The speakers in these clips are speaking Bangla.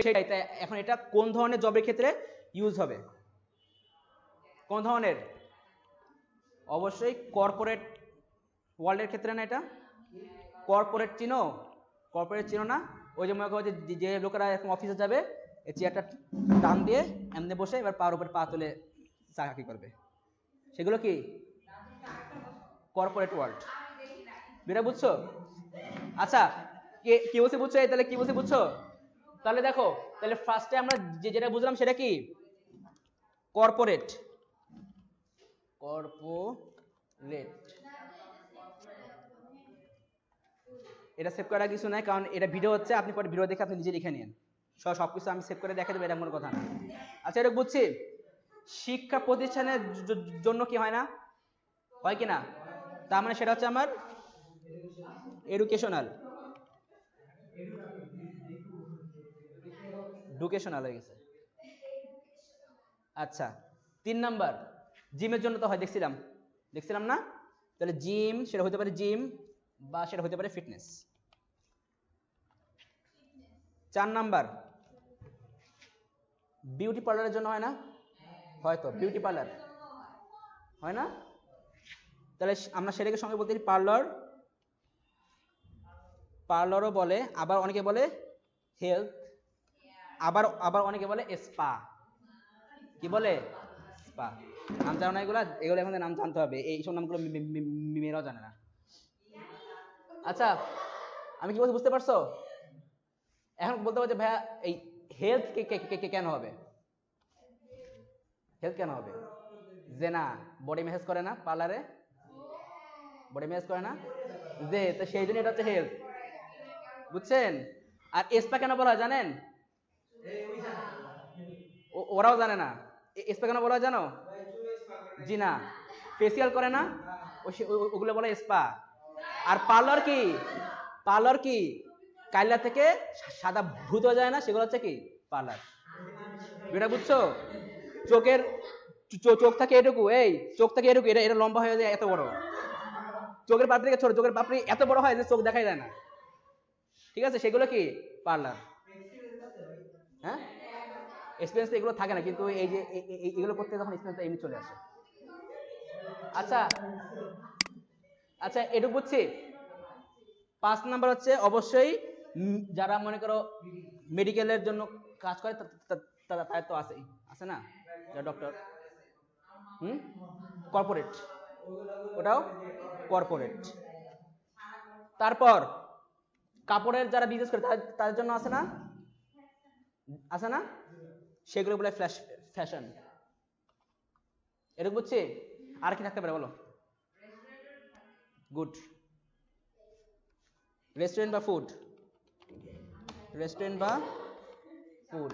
সেটাই। তাই এখন এটা কোন ধরনের জবের ক্ষেত্রে ইউজ হবে? কোন ধরনের? অবশ্যই কর্পোরেট ওয়ার্ল্ডের ক্ষেত্রে না। এটা কর্পোরেট চিনো? কর্পোরেট চিনো না? ওই যে মনে করো যে লোকেরা এখন অফিসে যাবে, এই চেয়ারটা টান দিয়ে এমনি বসে এবার পার উপরে পা তুলে চাকরি করবে, সেগুলো কি কর্পোরেট ওয়ার্ল্ড। এটা বুঝছো? আচ্ছা, কি বলছে বুঝছো? তাহলে কি বলছে বুঝছো? তাহলে দেখো, তাহলে ফার্স্টে আমরা যেটা বুঝলাম সেটা কি কর্পোরেট। কর্পোরেট এটা সেভ করা কিছু নাই, কারণ এটা ভিডিও হচ্ছে, আপনি পরে ভিডিও দেখে আপনি নিজে লিখে নিন। সবকিছু আমি সেভ করে দেখা দেবো, এটা কোনো কথা না। আচ্ছা, এটা বুঝছি। শিক্ষা প্রতিষ্ঠানের জন্য কি হয় না? হয় কি না? তার মানে সেটা হচ্ছে আমার এডুকেশনাল, ডুকেশনাল হয়ে গেছে। আচ্ছা, 3 নাম্বার জিমের জন্য তো হয়, দেখছিলাম না? তাহলে জিম, সেটা হতে পারে জিম বা সেটা হতে পারে ফিটনেস। 4 নাম্বার বিউটি পার্লারের জন্য হয় না? হয়তো বিউটি পার্লার হয় না? তাহলে আমরা সেটাকে সঙ্গে বলতে পারি পার্লার, পার্লারও বলে, আবার অনেকে বলে হেলথ, আবার অনেকে বলে স্পা। কি বলে? স্পা। নাম জানো না এগুলো এখন নাম জানতে হবে, এইসব নামগুলো মেয়েরাও জানে না। আচ্ছা, আমি কি বলছি বুঝতে পারছো? এখন বলতে পারছি ভাইয়া এই হেলথ কেন হবে? হেলথ কেন হবে? যে না বডি ম্যাসাজ করে না পার্লারে, বডি ম্যাসাজ করে না যে, তো সেই জন্য এটা হচ্ছে হেলথ, বুঝছেন? আর স্পা কেন বলা হয় জানেন? ওরাও জানে না। স্পা কেন বলা হয় জানো? জি না, ফেসিয়াল করে না, ওগুলো বলে স্পা। আর পার্লার কি? পার্লার কি কাইলা থেকে সাদা ভূত হয়ে যায় না, সেগুলো হচ্ছে কি পার্লার। এটা বুঝছো? চোখের চোখ থাকে এটুকু, এই চোখ থাকে এটুকু, এটা লম্বা হয়ে যায় এত বড়। চোখের পাপড়ি থেকে ছোট, চোখের পাপড়ি এত বড় হয় যে চোখ দেখাই যায় না, ঠিক আছে? সেগুলো কি পার্লার। হ্যাঁ, এক্সপিরিয়েন্স এগুলো থাকে না, কিন্তু এই যে এগুলো করতে যখন এক্সপিরিয়েন্স এমনি চলে আসে। আচ্ছা আচ্ছা, এটুকু বুঝছি। 5 নাম্বার হচ্ছে অবশ্যই যারা মনে করো মেডিকেলের জন্য কাজ করে, তাদের তো আছে না, যারা ডক্টর। কর্পোরেট, ওটাও কর্পোরেট। তারপর কাপড়ের যারা বিজনেস করে তাদের জন্য আছে না? আছে না? সেগুলো বলে ফ্যাশন। এটুকু বুঝছি। আর কি থাকতে পারে বলো? গুড। রেস্টুরেন্ট বা ফুড, রেস্টুরেন্ট বা ফুড।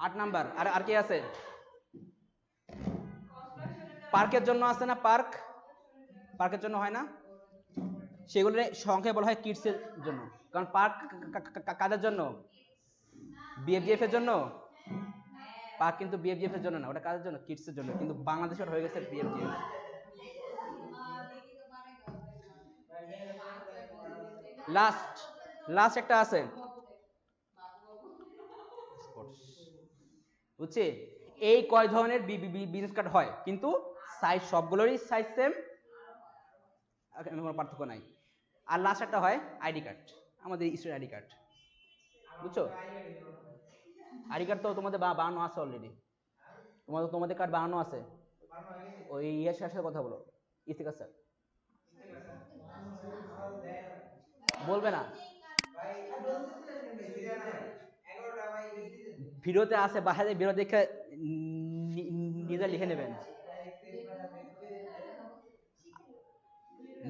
8 নাম্বার আর কি আছে? পার্কের জন্য আছে না? পার্কের জন্য হয় না? সেগুলোর সংখ্যায় বলা হয় কিডসের জন্য, কারণ পার্ক কাদের জন্য? বিএফজিএফ এর জন্য। পার্ক কিন্তু বিএফজিএফ এর জন্য না, ওটা কাদের জন্য? কিডসের জন্য। কিন্তু বাংলাদেশে হয়ে গেছে বিএফজিএফ। লাস্ট একটা আছে, বুঝছি। এই কয় ধরনের বিজনেস কার্ড হয়, কিন্তু সাইজ সবগুলোরই সাইজ সেম, কোনো পার্থক্য নাই। আর লাস্ট একটা হয় আইডি কার্ড, আমাদের স্টুডেন্ট আইডি কার্ড, বুঝছো? আইডি কার্ড তো তোমাদের বানানো আছে অলরেডি, তোমাদের কার্ড বানানো আছে। ওই ইয়ার সাথে কথা বলো, ইস্তিকার স্যার বলবে না, ভিডিওতে আছে, বাসায় ভিডিও দেখে নিজে লিখে নেবেন।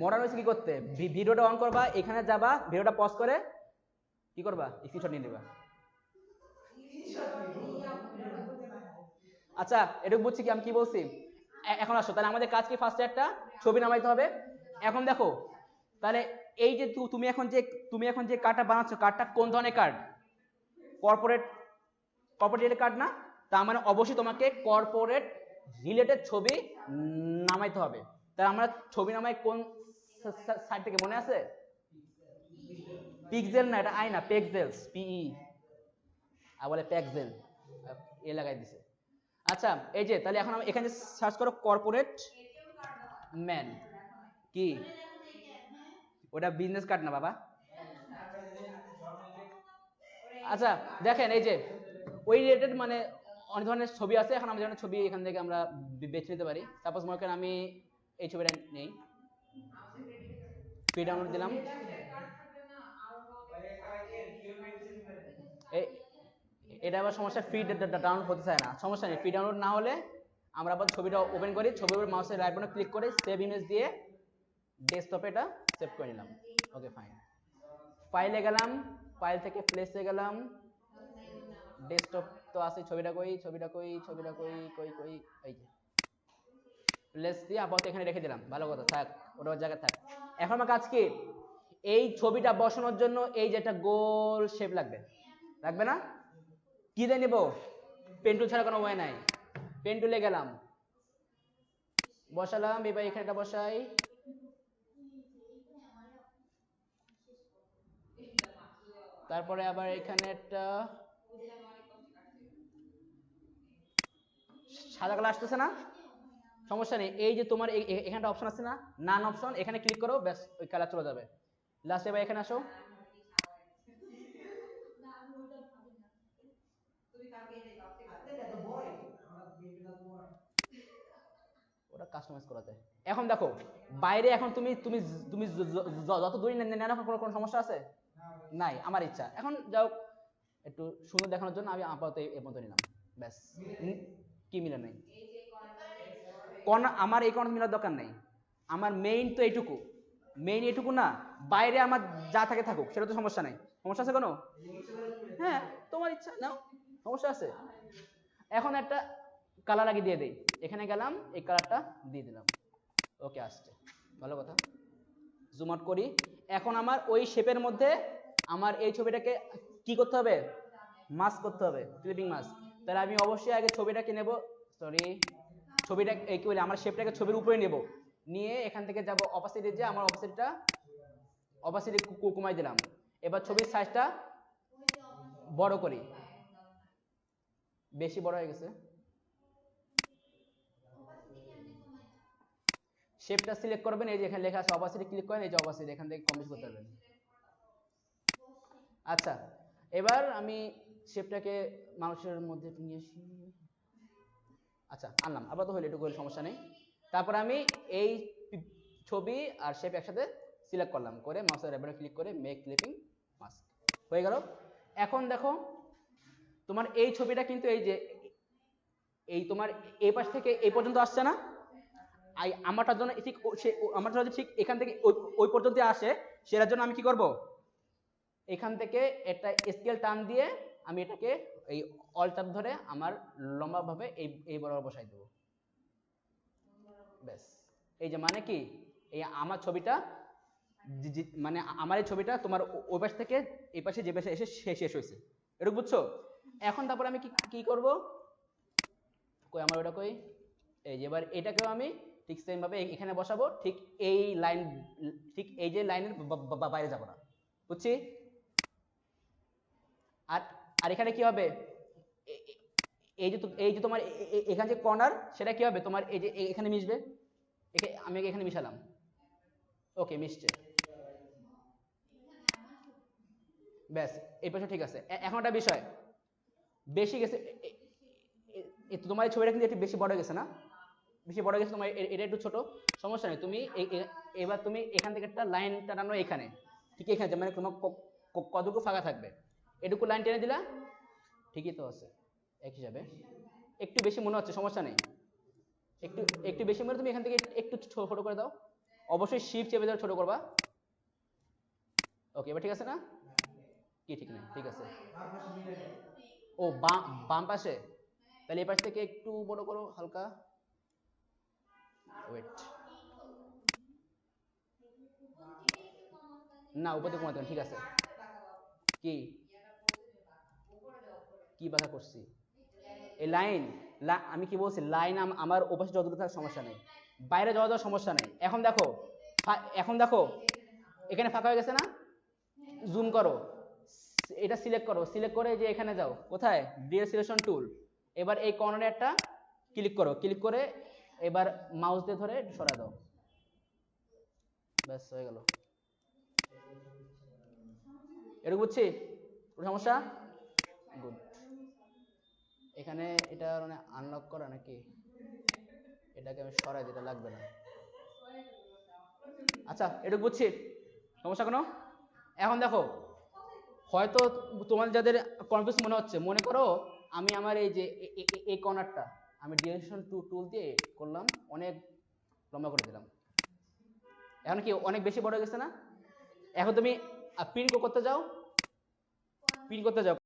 মডার্ন হয়েছে কি করতে? ভিডিওটা অন করবা, এখানে যাবা, ভিডিওটা পজ করে কি করবা? স্ক্রিনশট নিয়ে নেবা। আচ্ছা, এটা বুঝছি কি আমি কি বলছি। এখন আসো, তাহলে আমাদের কাজ কি? ফার্স্টে একটা ছবি নামাইতে হবে। এখন দেখো, তাহলে এই যে তুমি এখন যে কার্ডটা বানাচ্ছ, কার্ডটা কোন ধরনের কার্ড? কর্পোরেট কার্ড না? তার মানে অবশ্যই তোমাকে কর্পোরেট রিলেটেড ছবি নামাইতে হবে। তাহলে আমরা ছবি নামাই কোন সাইট থেকে, মনে আছে? পিক্সেল না, এটা আই না, পেক্সেলস, পিই আর বলে পেক্সেল, এ লাগাই দিছে। আচ্ছা এই যে তাহলে এখন আমি এখানে সার্চ করো কর্পোরেট ম্যান, কি ওটা বিজনেস কার্ড না বাবা। আচ্ছা দেখেন এই যে ওই রিলেটেড মানে অনেক ধরনের ছবি আছে, এখন আমরা যেমন ছবি এখান থেকে আমরা বেছে নিতে পারি। সাপোজ মনে করেন আমি এই ছবিটা নেই, ফ্রি ডাউনলোড দিলাম, এটা আবার সমস্যা, ফ্রি ডাউনলোড হতে চায় না, সমস্যা নেই, ফ্রি ডাউনলোড না হলে আমরা আবার ছবিটা ওপেন করি, ছবির উপর মাউসের রাইট বাটনে ক্লিক করে সেভ ইমেজ দিয়ে ডেস্কটপে এটা সেভ করে নিলাম। ওকে ফাইন, ফাইলে গেলাম, ফাইল থেকে প্লেসে গেলাম, ডেস্কটপ তো আছে, ছবিটা কই, ছবিটা কই, ছবিটা কই কই কই, এই যে প্লেস দিয়ে আপাতত এখানে রেখে দিলাম, ভালো কথা থাক, ওটা ওর জায়গায় থাক। এখন আমার কাজ কি, এই ছবিটা বসানোর জন্য এই যে একটা গোল শেপ লাগবে, লাগবে না? কি দিয়ে নিব, পেন টুল ছাড়া কোনো ওয়ে নাই, পেন টুলে গেলাম, বসালাম, এবার এখানে একটা বসাই, তারপরে আবার এখানে একটা সাদা কালার আসতেছে না, সমস্যা নেই, এই যে তোমার এখানটা অপশন আছে না, নান অপশন, এখানে ক্লিক করো, ব্যাস ওই কালার চলে যাবে। লাস্টে এবার এখানে আসো, ওটা কাস্টমাইজ করাতে। এখন দেখো বাইরে, এখন তুমি তুমি তুমি যত দূরে নেন কোনো সমস্যা আছে নাই, আমার ইচ্ছা এখন যাও একটু সুন্দর দেখানোর জন্য আমি আপাতত এই পর্যন্ত নিলাম, ব্যাস। কি মিলে নাই, আমার এই কর্নার মিলার দরকার নাই, আমার মেইন তো এইটুকু, মেইন এইটুকু না, বাইরে আমার যা থাকে থাকুক, সেটা তো সমস্যা নাই, সমস্যা আছে কোনো? হ্যাঁ তোমার ইচ্ছা নাও, সমস্যা আছে। এখন একটা কালার আগে দিয়ে দেই, এখানে গেলাম, এই কালারটা দিয়ে দিলাম, ওকে আসছে, ভালো কথা। জুম আউট করি, এখন আমার ওই শেপের মধ্যে আমার এই ছবিটাকে কি করতে হবে, মাস্ক করতে হবে, ক্লিপিং মাস্ক। তাহলে আমি অবশ্যই আগে ছবিটাকে নেব, সরি ছবিটা এই কি বলে, আমার শেপটাকে ছবির উপরে নেব, নিয়ে এখান থেকে যাব অপাসিটি, যে আমার অপাসিটি কমাই দিলাম। এবার ছবির সাইজটা বড় করি, বেশি বড় হয়ে গেছে, শেপটা সিলেক্ট করবেন, এই যে এখানে লেখা আছে অপাসিটি, ক্লিক করেন, এই যে অপাসিটি, এখান থেকে কম বেশি করতে পারবেন। আচ্ছা এবার আমি শেপটাকে মানুষের মধ্যে নিয়ে আসি, আচ্ছা আনলাম, আবার তো হইলো, এটুকু সমস্যা নেই। তারপর আমি এই ছবি আর শেপ একসাথে সিলেক্ট করলাম, করে মাউসের রাইট বাটনে ক্লিক করে মেক ক্লিপিং মাস্ক, হয়ে গেল। এখন দেখো তোমার এই ছবিটা কিন্তু এই যে এই তোমার এই পাশ থেকে এই পর্যন্ত আসছে না, আমারটার জন্য ঠিক আমারটা যদি ঠিক এখান থেকে ওই পর্যন্ত আসে, সেটার জন্য আমি কি করব, এখান থেকে একটা স্কেল টান দিয়ে আমি এটাকে এই অল্টার ধরে আমার লম্বা ভাবে এই বরাবর বসাই দেবো, ব্যাস। এই যে মানে কি, এই আমার ছবিটা মানে আমার এই ছবিটা তোমার ওই পাশ থেকে এই পাশে যে পাশে এসে শেষ হয়েছে, এটুকু বুঝছো? এখন তারপর আমি কি করব, কই আমার ওটা কই, এই যে এবার এটাকেও আমি ঠিক সেম ভাবে এখানে বসাবো, ঠিক এই লাইন, ঠিক এই যে লাইনের বাইরে যাব না, বুঝছি? আর আর এখানে কি হবে, এই যে তোমার এখানে যে কর্নার, সেটা কি হবে তোমার এই যে এখানে মিশবে, আমি এখানে মিশালাম, ওকে মিশছে, ব্যাস এই পাশে ঠিক আছে। এখন একটা বিষয়, বেশি গেছে, তোমার এই ছবিটা কিন্তু একটু বেশি বড় গেছে না, বেশি বড় গেছে, তোমার এটা একটু ছোট, সমস্যা নেই, তুমি এবার তুমি এখান থেকে একটা লাইন টানানো এখানে, ঠিক এখানে, মানে তোমার কতটুকু ফাঁকা থাকবে, এটুকু লাইন টেনে দিলা, ঠিকই তো আছে এক হিসাবে, একটু বেশি মনে হচ্ছে, সমস্যা নেই, একটু একটু বেশি মনে, তুমি এখান থেকে একটু ছোট করে দাও, অবশ্যই শিফট চেপে দাও, ছোট করবা, ওকে এবার ঠিক আছে না, কি ঠিক নেই, ঠিক আছে, ও বাম পাশে, তাহলে এই পাশ থেকে একটু বড় করো হালকা, ওয়েট, না উপর থেকে কমাতে, ঠিক আছে, কি কি বাধা করছি, এই লাইন, আমি কি বলছি, লাইন আমার ওপাশে যতটুকু থাকার সমস্যা নেই, বাইরে যাওয়া সমস্যা নেই। এখন দেখো, এখন দেখো এখানে ফাঁকা হয়ে গেছে না, জুম করো, এটা সিলেক্ট করো, সিলেক্ট করে যে এখানে যাও, কোথায়, ডিএল সিলেকশন টুল, এবার এই কর্নারে একটা ক্লিক করো, ক্লিক করে এবার মাউস দিয়ে ধরে সরায় দাও, ব্যাস হয়ে গেল। এটুকু বুঝছি, কোনো সমস্যা? গুড। এখানে এটা মানে আনলক করা নাকি, এটাকে আমি সরাই দিতে লাগবে না। আচ্ছা এটুকু বুঝছি, সমস্যা কোনো? এখন দেখো, হয়তো তোমার যাদের কনফিউজ মনে হচ্ছে, মনে করো আমি আমার এই যে এই কর্নারটা আমি ডিরেকশন টুল দিয়ে করলাম, অনেক লম্বা করে দিলাম, এখন কি অনেক বেশি বড় হয়ে গেছে না? এখন তুমি প্রিন্ট করতে যাও, প্রিন্ট করতে যাও